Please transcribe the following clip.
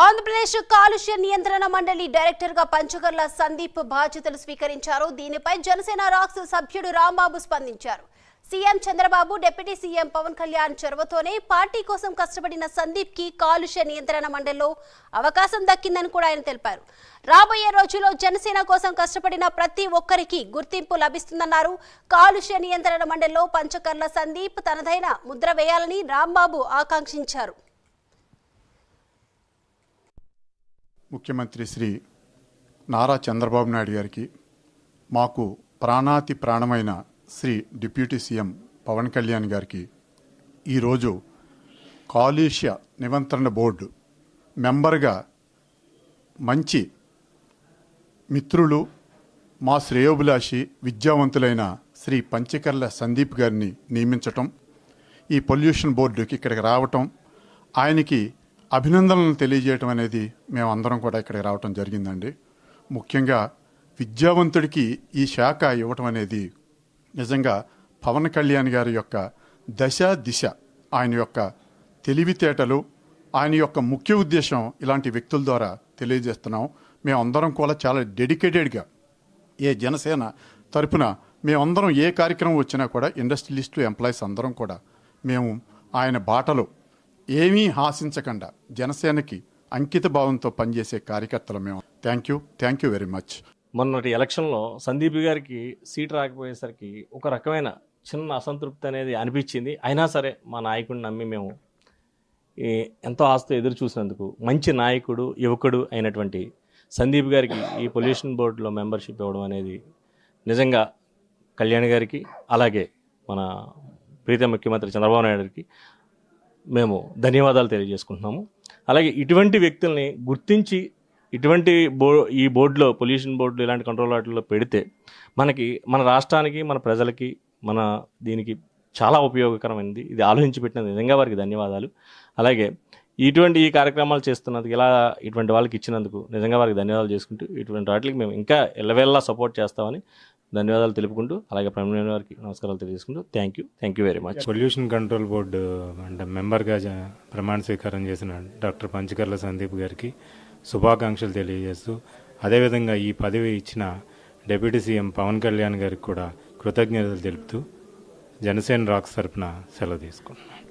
ఆంధ్రప్రదేశ్ కాలుష్య నియంత్రణ మండలి డైరెక్టర్ గా పంచకర్ల సందీప్ బాధ్యతలు స్వీకరించారు. దీనిపై జనసేన రాక్స్ సభ్యుడు రాంబాబు స్పందించారు. CM Chandrababu, deputy CM Pawan Kalyan చొరవతోనే పార్టీ కోసం కష్టపడిన సందీప్ కి కాలుష్య నియంత్రణ మండలిలో అవకాశం దక్కిందని కూడా ఆయన తెలిపారు. రాబోయే రోజుల్లో జనసేన కోసం కష్టపడిన ప్రతి ఒక్కరికి గుర్తింపు లభిస్తుందన్నారు. కాలుష్య నియంత్రణ మండలిలో పంచకర్ల సందీప్ తనదైన ముద్ర వేయాలని రాంబాబు ఆకాంక్షించారు. ముఖ్యమంత్రి శ్రీ నారా చంద్రబాబు నాయుడు గారికి, మాకు ప్రాణాతి ప్రాణమైన శ్రీ డిప్యూటీ సీఎం పవన్ కళ్యాణ్ గారికి ఈరోజు కాలుష్య నియంత్రణ బోర్డు మెంబర్గా మంచి మిత్రులు, మా శ్రేయోభిలాషి, విద్యావంతులైన శ్రీ పంచకర్ల సందీప్ గారిని నియమించటం, ఈ పొల్యూషన్ బోర్డుకి ఇక్కడికి రావటం, ఆయనకి అభినందనలు తెలియజేయటం అనేది మేమందరం కూడా ఇక్కడికి రావటం జరిగిందండి. ముఖ్యంగా విద్యావంతుడికి ఈ శాఖ ఇవ్వటం అనేది నిజంగా పవన్ కళ్యాణ్ గారి యొక్క దశ దిశ, ఆయన యొక్క తెలివితేటలు, ఆయన యొక్క ముఖ్య ఉద్దేశం ఇలాంటి వ్యక్తుల ద్వారా తెలియజేస్తున్నాం. మేమందరం కూడా చాలా డెడికేటెడ్గా జనసేన తరపున మేమందరం ఏ కార్యక్రమం వచ్చినా కూడా ఇండస్ట్రియలిస్టు, ఎంప్లాయీస్ అందరం కూడా మేము ఆయన బాటలో ఏమీ ఆశించకుండా జనసేనకి అంకిత భావంతో పనిచేసే కార్యకర్తలు మేము. Thank you very much. మొన్నటి ఎలక్షన్లో సందీప్ గారికి సీట్ రాకపోయేసరికి ఒక రకమైన చిన్న అసంతృప్తి అనేది అనిపించింది. అయినా సరే మా నాయకుడిని నమ్మి మేము ఎంతో ఆశతో ఎదురు చూసినందుకు మంచి నాయకుడు, యువకుడు అయినటువంటి సందీప్ గారికి ఈ పొల్యూషన్ బోర్డులో మెంబర్షిప్ ఇవ్వడం అనేది నిజంగా కళ్యాణ్ గారికి, అలాగే మన ప్రీతం ముఖ్యమంత్రి చంద్రబాబు నాయుడు గారికి మేము ధన్యవాదాలు తెలియజేసుకుంటున్నాము. అలాగే ఇటువంటి వ్యక్తుల్ని గుర్తించి ఇటువంటి ఈ బోర్డులో, పొల్యూషన్ బోర్డులో, ఇలాంటి కంట్రోల్ వాటిల్లో పెడితే మనకి, మన రాష్ట్రానికి, మన ప్రజలకి, మన దీనికి చాలా ఉపయోగకరమైనది. ఇది ఆలోచించి పెట్టినది నిజంగా వారికి ధన్యవాదాలు. అలాగే ఇటువంటి ఈ కార్యక్రమాలు చేస్తున్నందుకు, ఇలా ఇటువంటి వాళ్ళకి ఇచ్చినందుకు నిజంగా వారికి ధన్యవాదాలు చేసుకుంటూ, ఇటువంటి వాటికి మేము ఇంకా ఎల్లవేళలా సపోర్ట్ చేస్తామని ధన్యవాదాలు తెలుపుకుంటూ, అలాగే ప్రైమ్ వారికి నమస్కారాలు తెలియజేసుకుంటూ thank you very much. Pollution control board అంటే మెంబర్గా ప్రమాణ స్వీకారం చేసిన డాక్టర్ పంచకర్ల సందీప్ గారికి శుభాకాంక్షలు తెలియజేస్తూ, అదేవిధంగా ఈ పదవి ఇచ్చిన డిప్యూటీ సీఎం పవన్ కళ్యాణ్ గారికి కూడా కృతజ్ఞతలు తెలుపుతూ జనసేన రాక్స్ తరపున సెలవు తీసుకుంటున్నాం.